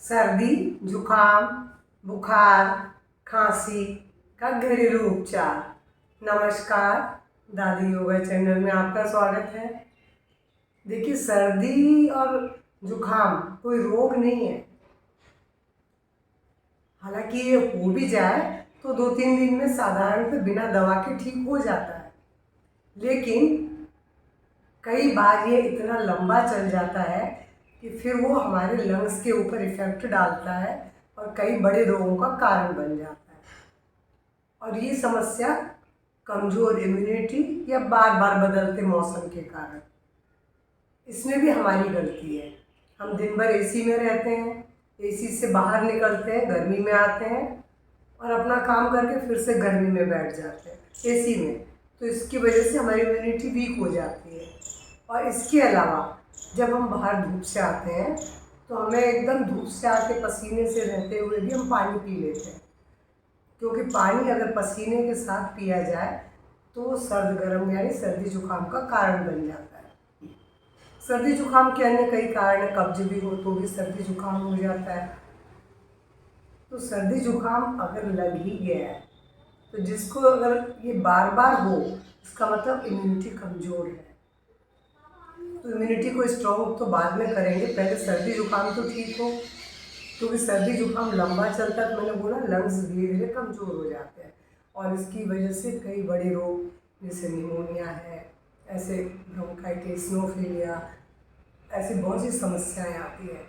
सर्दी, जुकाम, बुखार, खांसी का घरेलू उपचार। नमस्कार, दादी योगा चैनल में आपका स्वागत है। देखिए, सर्दी और जुकाम कोई रोग नहीं है। हालांकि ये हो भी जाए तो 2-3 दिन में साधारणतः बिना दवा के ठीक हो जाता है, लेकिन कई बार ये इतना लंबा चल जाता है कि फिर वो हमारे लंग्स के ऊपर इफेक्ट डालता है और कई बड़े रोगों का कारण बन जाता है। और ये समस्या कमज़ोर इम्यूनिटी या बार बार बदलते मौसम के कारण, इसमें भी हमारी गलती है। हम दिन भर एसी में रहते हैं, एसी से बाहर निकलते हैं, गर्मी में आते हैं और अपना काम करके फिर से गर्मी में बैठ जाते हैं एसी में, तो इसकी वजह से हमारी इम्यूनिटी वीक हो जाती है। और इसके अलावा जब हम बाहर धूप से आते हैं तो हमें एकदम धूप से आके पसीने से रहते हुए भी हम पानी पी लेते हैं, क्योंकि पानी अगर पसीने के साथ पिया जाए तो सर्द गर्म यानी सर्दी जुकाम का कारण बन जाता है। सर्दी जुकाम के अन्य कई कारण है, कब्ज भी हो तो भी सर्दी जुकाम हो जाता है। तो सर्दी जुकाम अगर लग ही गया है तो जिसको अगर ये बार बार हो, इसका मतलब इम्यूनिटी कमज़ोर है। तो इम्यूनिटी को स्ट्रॉन्ग तो बाद में करेंगे, पहले सर्दी जुकाम तो ठीक हो, क्योंकि सर्दी जुकाम लंबा चलता है तो मैंने बोला लंग्स धीरे धीरे कमज़ोर हो जाते हैं और इसकी वजह से कई बड़े रोग जैसे निमोनिया है, ऐसे ब्रोंकाइटिस, स्नोफिलिया, ऐसी बहुत सी समस्याएं आती हैं।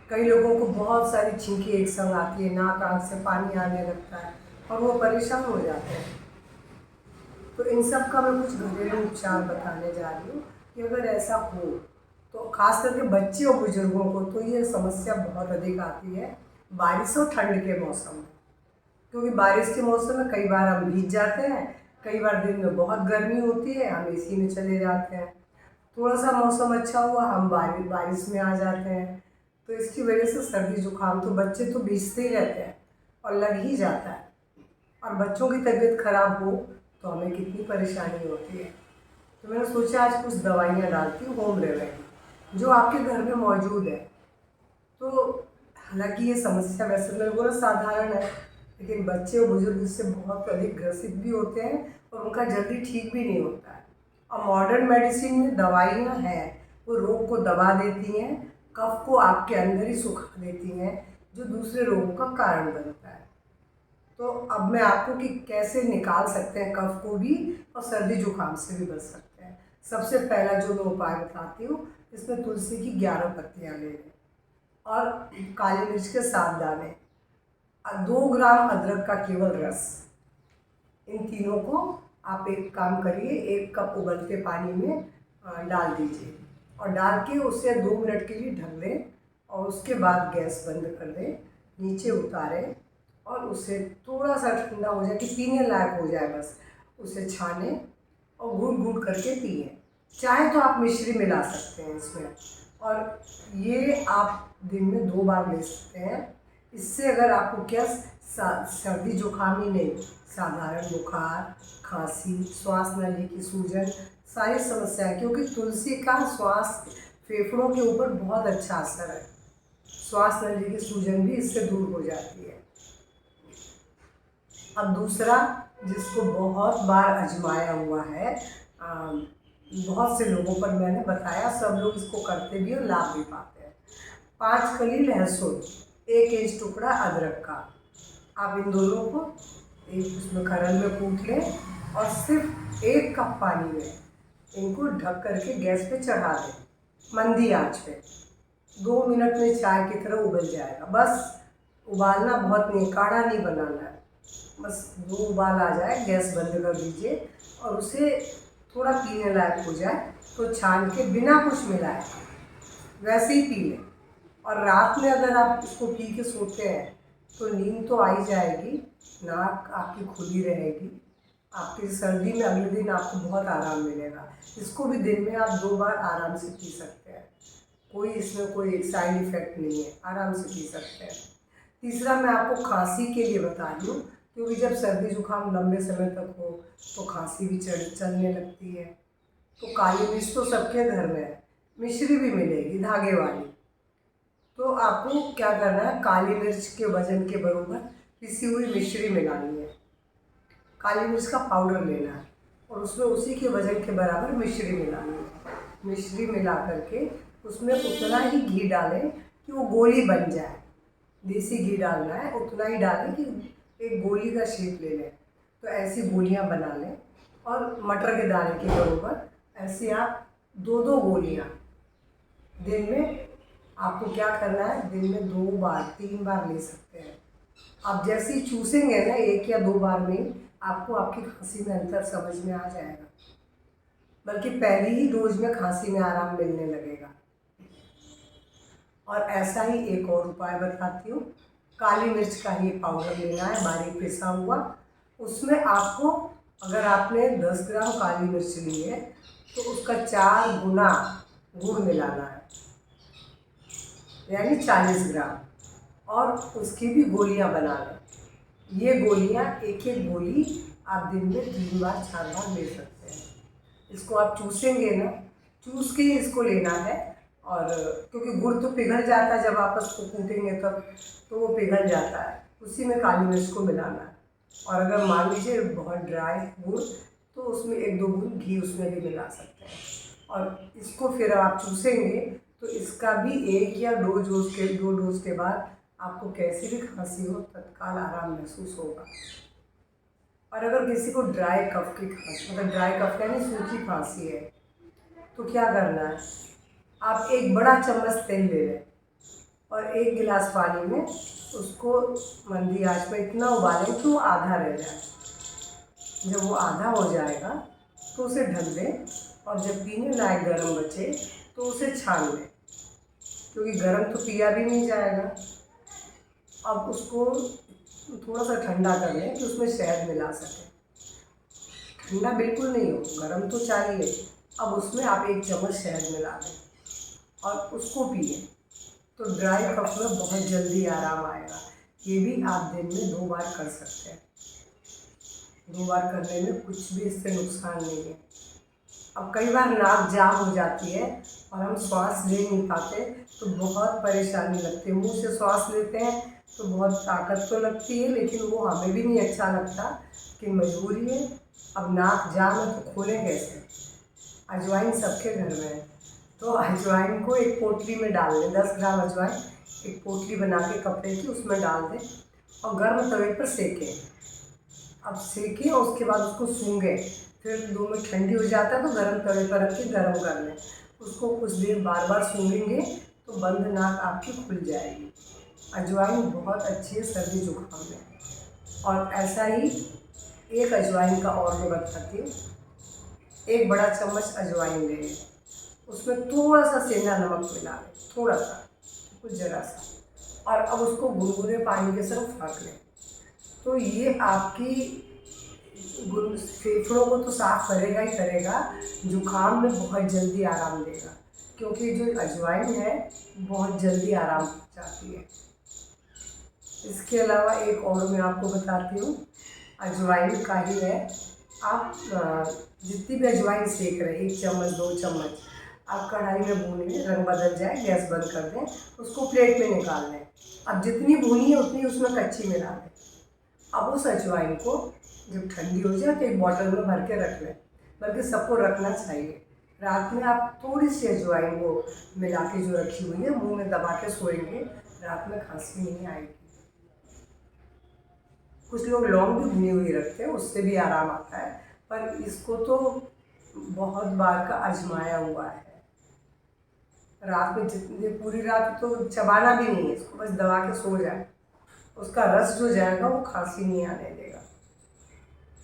कई लोगों को बहुत सारी छींकें एक संग आती है, नाक आँख से पानी आने लगता है और वो परेशान हो जाते हैं। तो इन सब का मैं कुछ घरेलू उपचार बताने जा रही हूँ कि अगर ऐसा हो तो खास करके बच्चे और बुजुर्गों को तो ये समस्या बहुत अधिक आती है बारिश और ठंड के मौसम में, क्योंकि बारिश के मौसम में कई बार हम भीग जाते हैं, कई बार दिन में बहुत गर्मी होती है, हम एसी में चले जाते हैं, थोड़ा सा मौसम अच्छा हुआ हम बारिश में आ जाते हैं। तो इसकी वजह से सर्दी जुकाम तो बच्चे तो भीगते ही रहते हैं और लग ही जाता है, और बच्चों की तबीयत खराब हो तो हमें कितनी परेशानी होती है। तो मैंने सोचा आज कुछ दवाइयाँ डालती हूँ, होम रेमेडी जो आपके घर में मौजूद है। तो हालांकि ये समस्या वैसे मैंने बोला साधारण है, लेकिन बच्चे और बुजुर्ग इससे बहुत अधिक ग्रसित भी होते हैं और उनका जल्दी ठीक भी नहीं होता है। और मॉडर्न मेडिसिन में दवाइयाँ हैं, वो रोग को दबा देती हैं, कफ को आपके अंदर ही सुखा देती हैं, जो दूसरे रोगों का कारण बनता है। तो अब मैं आपको कि कैसे निकाल सकते हैं कफ को भी और सर्दी जुकाम से भी बच सकते हैं। सबसे पहला जो मैं उपाय बताती हूँ, इसमें तुलसी की 11 पत्तियाँ ले लें और काली मिर्च के 7 दाने, 2 ग्राम अदरक का केवल रस, इन तीनों को आप एक काम करिए, 1 कप उबलते पानी में डाल दीजिए और डाल के उसे 2 मिनट के लिए ढक दें और उसके बाद गैस बंद कर दें, नीचे उतारें और उसे थोड़ा सा ठंडा हो जाए कि पीने लायक हो जाए, बस उसे छाने और घूट घूट करके पिए। चाहे तो आप मिश्री मिला सकते हैं इसमें, और ये आप दिन में 2 बार ले सकते हैं। इससे अगर आपको क्या सर्दी जुकाम ही नहीं, साधारण बुखार, खांसी, श्वास नली की सूजन, सारी समस्याएं, क्योंकि तुलसी का श्वास फेफड़ों के ऊपर बहुत अच्छा असर है, श्वास नली की सूजन भी इससे दूर हो जाती है। अब दूसरा, जिसको बहुत बार आजमाया हुआ है, बहुत से लोगों पर मैंने बताया, सब लोग इसको करते भी और लाभ भी पाते हैं। 5 कली लहसुन, 1 इंच टुकड़ा अदरक का, आप इन दोनों को एक उसमें खरल में कूट लें और सिर्फ 1 कप पानी में इनको ढक करके गैस पे चढ़ा दें, मंदी आंच पे। 2 मिनट में चाय की तरह उबल जाएगा। बस उबालना बहुत नहीं, काढ़ा नहीं बनाना है, बस 2 उबाल आ जाए गैस बंद कर दीजिए और उसे थोड़ा पीने लायक हो जाए तो छान के बिना कुछ मिलाए वैसे ही पी लें। और रात में अगर आप इसको पी के सोते हैं तो नींद तो आ ही जाएगी, नाक आपकी खुली रहेगी, आपकी सर्दी में अगले दिन आपको बहुत आराम मिलेगा। इसको भी दिन में आप 2 बार आराम से पी सकते हैं, कोई इसमें कोई साइड इफ़ेक्ट नहीं है, आराम से पी सकते हैं। तीसरा मैं आपको खांसी के लिए बता रही हूँ, क्योंकि जब सर्दी जुकाम लंबे समय तक हो तो खांसी भी चलने लगती है। तो काली मिर्च तो सबके घर में है, मिश्री भी मिलेगी धागे वाली, तो आपको क्या करना है, काली मिर्च के वजन के बराबर पिसी हुई मिश्री मिलानी है। काली मिर्च का पाउडर लेना है और उसमें उसी के वजन के बराबर मिश्री मिलानी है। मिश्री मिला करके उसमें उतना ही घी डालें कि वो गोली बन जाए। देसी घी डालना है, उतना ही डालें कि एक गोली का शेप ले लें। तो ऐसी गोलियां बना लें और मटर के दाने के बराबर ऐसे आप 2-2 गोलियां दिन में, आपको क्या करना है, दिन में 2 बार 3 बार ले सकते हैं। आप जैसे ही चूसेंगे ना 1 या 2 बार में, आपको आपकी खांसी में अंतर समझ में आ जाएगा, बल्कि पहली ही डोज में खांसी में आराम मिलने लगेगा। और ऐसा ही एक और उपाय बताती हूँ। काली मिर्च का ही पाउडर लेना है, बारीक पिसा हुआ। उसमें आपको, अगर आपने 10 ग्राम काली मिर्च ली है तो उसका 4 गुना गुड़ मिलाना है, यानी 40 ग्राम, और उसकी भी गोलियां बना लें। ये गोलियां, एक एक गोली आप दिन में 3 बार 4 बार ले सकते हैं। इसको आप चूसेंगे ना, चूस के ही इसको लेना है। और क्योंकि गुड़ तो पिघल जाता है, जब आप उसको कूटेंगे तब तो वो पिघल जाता है, उसी में काली मिर्च को मिलाना है। और अगर मान लीजिए बहुत ड्राई गुड़, तो उसमें 1-2 बूंद घी उसमें भी मिला सकते हैं। और इसको फिर आप चूसेंगे तो इसका भी 1 या 2 डोज के बाद आपको कैसी भी खांसी हो तत्काल आराम महसूस होगा। और अगर किसी को ड्राई कफ की खांसी, मतलब ड्राई कफ यानी सूखी खांसी है, तो क्या करना है, आप 1 बड़ा चम्मच तेल ले लें और 1 गिलास पानी में उसको मंदी आंच पर इतना उबालें कि वो आधा रह जाए। जब वो आधा हो जाएगा तो उसे ढक दें, और जब पीने लायक गर्म बचे तो उसे छान लें, क्योंकि गर्म तो पिया भी नहीं जाएगा। अब उसको थोड़ा सा ठंडा कर लें कि उसमें शहद मिला सकें। ठंडा बिल्कुल नहीं हो, गर्म तो चाहिए। अब उसमें आप 1 चम्मच शहद मिला दें और उसको पिए, तो ड्राई कफ में बहुत जल्दी आराम आएगा। ये भी आप दिन में 2 बार कर सकते हैं। 2 बार करने में कुछ भी इससे नुकसान नहीं है। अब कई बार नाक जाम हो जाती है और हम श्वास ले नहीं पाते, तो बहुत परेशानी लगती है। मुंह से श्वास लेते हैं तो बहुत ताकत तो लगती है, लेकिन वो हमें भी नहीं अच्छा लगता कि मजबूरी है। अब नाक जाम है तो खोलें कैसे। अजवाइन सबके घर में है, तो अजवाइन को एक पोटली में डाल दें। 10 ग्राम अजवाइन एक पोटली बना के कपड़े की उसमें डाल दें और गर्म तवे पर सेकें। अब सेकें और उसके बाद उसको सूंघें। फिर 2 मिनट ठंडी हो जाता है तो गर्म तवे पर रख के गर्म कर लें। उसको कुछ देर बार बार सूंघेंगे तो बंद नाक आपकी खुल जाएगी। अजवाइन बहुत अच्छी है सर्दी जुकाम में। और ऐसा ही एक अजवाइन का और मैं बताती हूँ। 1 बड़ा चम्मच अजवाइन लें, उसमें थोड़ा सा सेंधा नमक मिला लें, थोड़ा सा, कुछ ज़रा सा, और अब उसको गुनगुने पानी के संग फाँक लें। तो ये आपकी फेफड़ों को तो साफ करेगा ही करेगा, जुकाम में बहुत जल्दी आराम देगा, क्योंकि जो अजवाइन है बहुत जल्दी आराम पहुँचाती है। इसके अलावा एक और मैं आपको बताती हूँ, अजवाइन का ही है। आप जितनी भी अजवाइन सेक रहे, 1 चम्मच 2 चम्मच, आप कढ़ाई में भून लें, रंग बदल जाए, गैस बंद कर दें, उसको प्लेट में निकाल लें। अब जितनी भूनी है उतनी उसमें कच्ची मिला दें। अब उस अजवाइन को जब ठंडी हो जाए तो एक बॉटल में भर के रख लें, बल्कि सबको रखना चाहिए। रात में आप थोड़ी सी अजवाइन को मिला के जो रखी हुई है मुंह में दबा के सोएंगे, रात में खांसी नहीं आएगी। कुछ लोग लौंग भी भुनी हुई रखते हैं, उससे भी आराम आता है, पर इसको तो बहुत बार का आजमाया हुआ है। रात में जितनी पूरी रात तो चबाना भी नहीं है, इसको बस दबा के सो जाए, उसका रस जो जाएगा वो खांसी नहीं आने देगा।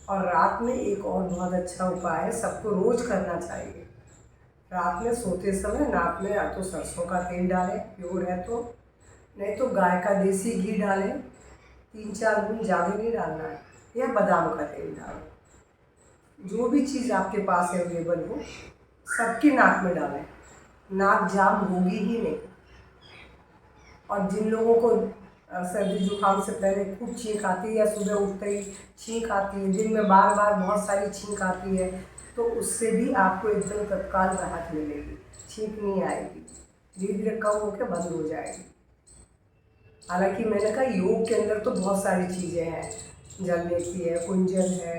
और रात में एक और बहुत अच्छा उपाय है, सबको रोज़ करना चाहिए। रात में सोते समय नाक में या तो सरसों का तेल डालें, प्योर है तो, नहीं तो गाय का देसी घी डालें, 3-4 बूंद, ज़्यादा नहीं डालना है, या बादाम का तेल डालें। जो भी चीज़ आपके पास अवेलेबल हो सबकी नाक में डालें, नाक जाम होगी ही नहीं। और जिन लोगों को सर्दी जुकाम से पहले खूब छींक आती है या सुबह उठते ही छींक आती है, दिन में बार बार बहुत सारी छींक आती है, तो उससे भी आपको एकदम तत्काल राहत मिलेगी, छींक नहीं आएगी, धीरे धीरे कम होकर बंद हो जाएगी। हालांकि मैंने कहा योग के अंदर तो बहुत सारी चीज़ें हैं, जलनेती है, कुंजल है,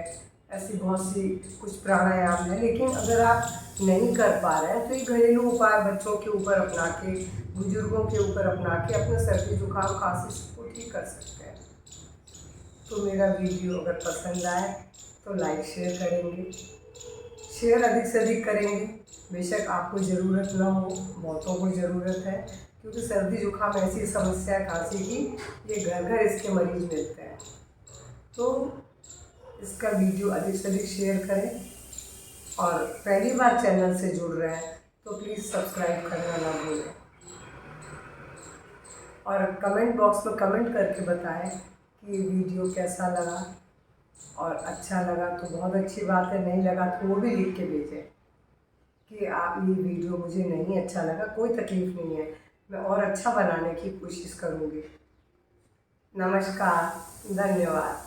ऐसी बहुत सी कुछ प्राणायाम है, लेकिन अगर आप नहीं कर पा रहे हैं तो ये घरेलू उपाय बच्चों के ऊपर अपना के, बुजुर्गों के ऊपर अपना के अपने सर्दी जुकाम खांसी को ठीक कर सकते हैं। तो मेरा वीडियो अगर पसंद आए तो लाइक शेयर करेंगे, शेयर अधिक से अधिक करेंगे। बेशक आपको ज़रूरत ना हो, बहुतों को ज़रूरत है, क्योंकि सर्दी जुकाम ऐसी समस्या है खांसी की, ये घर घर इसके मरीज मिलते हैं। तो इसका वीडियो अधिक से अधिक शेयर करें, और पहली बार चैनल से जुड़ रहे हैं तो प्लीज़ सब्सक्राइब करना ना भूलें, और कमेंट बॉक्स में कमेंट करके बताएं कि ये वीडियो कैसा लगा, और अच्छा लगा तो बहुत अच्छी बात है, नहीं लगा तो वो भी लिख के भेजें कि आप ये वीडियो मुझे नहीं अच्छा लगा। कोई तकलीफ़ नहीं है, मैं और अच्छा बनाने की कोशिश करूँगी। नमस्कार, धन्यवाद।